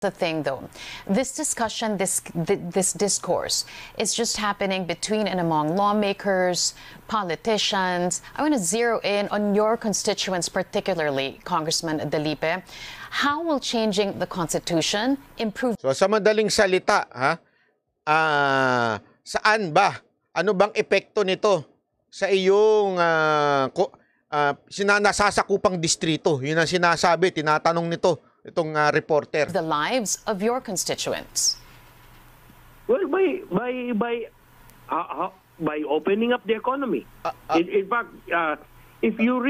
The thing, though, this discussion, this discourse is just happening between and among lawmakers, politicians. I want to zero in on your constituents, particularly, Congressman Dalipe. How will changing the Constitution improve? So sa madaling salita, saan ba? Ano bang epekto nito sa iyong nasasakupang distrito? Yun ang sinasabi, tinatanong nito itong reporter. The lives of your constituents. Well, by opening up the economy. In fact, if you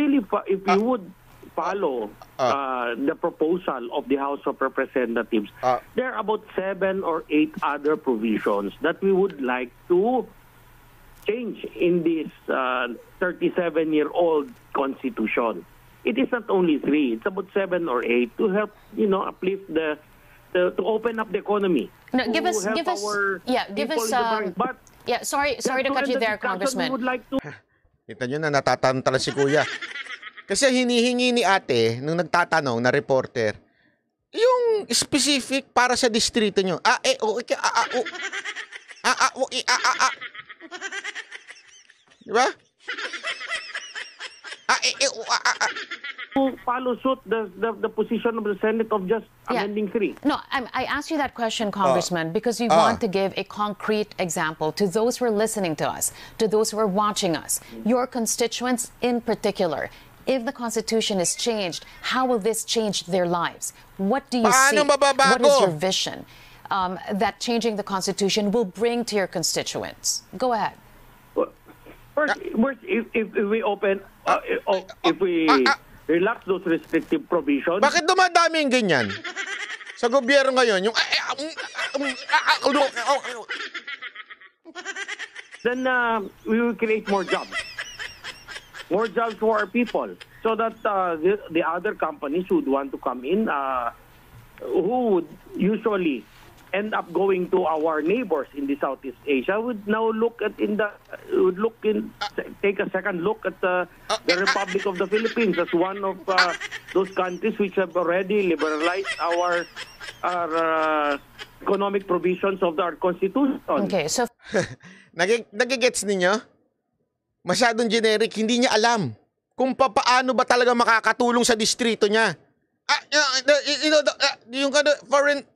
would follow the proposal of the House of Representatives, there are about 7 or 8 other provisions that we would like to change in this 37-year-old Constitution. It is not only 3; it's about 7 or 8 to help, uplift to open up the economy. No, give us. Sorry to cut you there, Congressman. Kita nyo na natatantala si Kuya. Kasi hinihingi ni ate, nung nagtatanong na reporter, yung specific para sa distrito nyo. Diba? Follow suit the position of the Senate of just amending 3. No, I asked you that question, Congressman, because we want to give a concrete example to those who are listening to us, to those who are watching us, your constituents in particular. If the Constitution is changed, how will this change their lives? What do you see? What is your vision that changing the Constitution will bring to your constituents? Go ahead. First, if we open, if we relax those restrictive provisions. Bakit dumadami yung ganyan? Sa gobyerno ngayon, yung then we will create more jobs. More jobs for our people, so that the other companies would want to come in, who would usually end up going to our neighbors in the Southeast Asia, would now take a second look at the Republic of the Philippines as one of those countries which have already liberalized our economic provisions of our Constitution. Okay, so nagigets ninyo? Masyadong generic, hindi niya alam kung paano ba talaga makakatulong sa distrito niya. Yung foreign...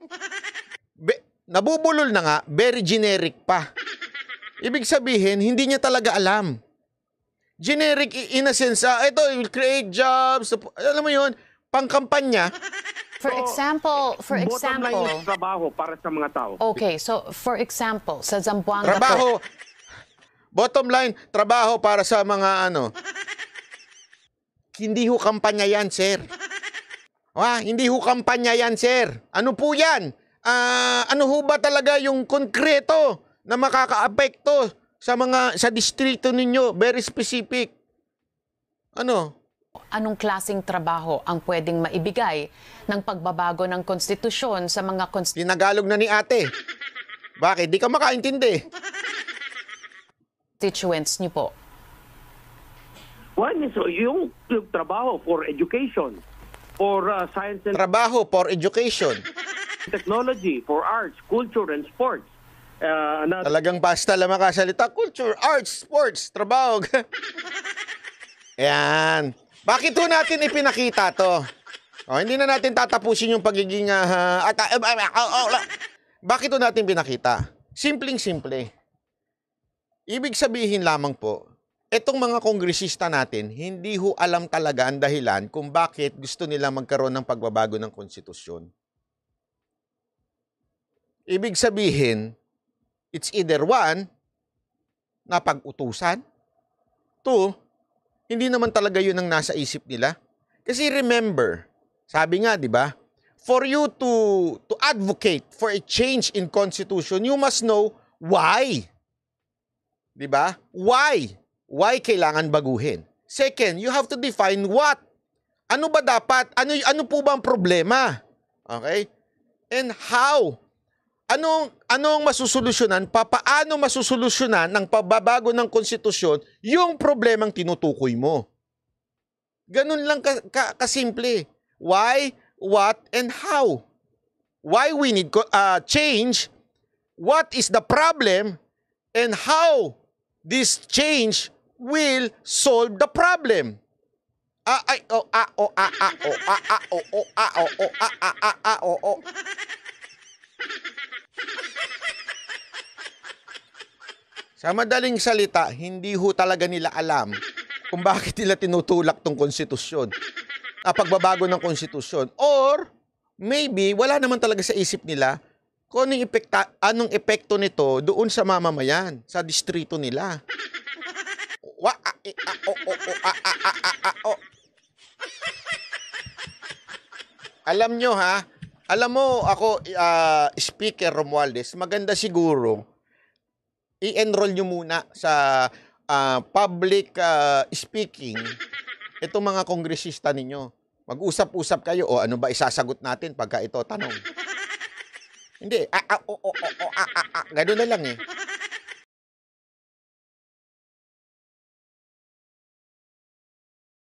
Nabubulol na nga, very generic pa. Ibig sabihin, hindi niya talaga alam. Generic in a sense, ito, it will create jobs. Alam mo yun, pangkampanya. For example... Bottom line is trabaho para sa mga tao. Okay, so for example, sa Zamboanga trabaho. Bottom line, trabaho para sa mga Hindi ho kampanya yan, sir. Hindi ho kampanya yan, sir. Ano po yan? Ano ho ba talaga yung konkreto na makakaapekto sa distrito ninyo? Very specific. Anong klaseng trabaho ang pwedeng maibigay ng pagbabago ng konstitusyon sa mga Tinagalog na ni ate. Bakit? Di ka makaintindi. Constituents niyo po? One is yung trabaho for education, for science and trabaho for education, technology, for arts, culture, and sports. Talagang basta lang makasalita. Culture, arts, sports, trabaho. Ayan. Bakit ho natin ipinakita to? Hindi na natin tatapusin yung pagiging... Bakit ho natin pinakita? Simpleng-simple. Ibig sabihin lamang po, itong mga kongresista natin, hindi ho alam talaga ang dahilan kung bakit gusto nila magkaroon ng pagbabago ng konstitusyon. Ibig sabihin, it's either 1, napag-utusan, 2, hindi naman talaga yun ang nasa isip nila. Kasi remember, sabi nga, di ba, for you to advocate for a change in constitution, you must know why. Di ba? Why? Why kailangan baguhin? Second, you have to define what. Ano ba dapat? Ano po ba ang problema? Okay? And how? Anong masusolusyonan? Paano masusolusyonan ng pagbabago ng konstitusyon yung problemang tinutukoy mo? Ganun lang kasimple. Why, what, and how. why we need change, what is the problem, and how this change will solve the problem. Sa madaling salita, hindi ho talaga nila alam kung bakit nila tinutulak tong konstitusyon. Pagbabago ng konstitusyon. Or, maybe, wala naman talaga sa isip nila kung anong epekto nito doon sa mamamayan, sa distrito nila. Alam nyo ha, alam mo ako, Speaker Romualdez, maganda siguro, i-enroll nyo muna sa public speaking itong mga kongresista ninyo. Mag-usap-usap kayo, o ano ba isasagot natin pagka ito tanong. Hindi, gano'n na lang eh.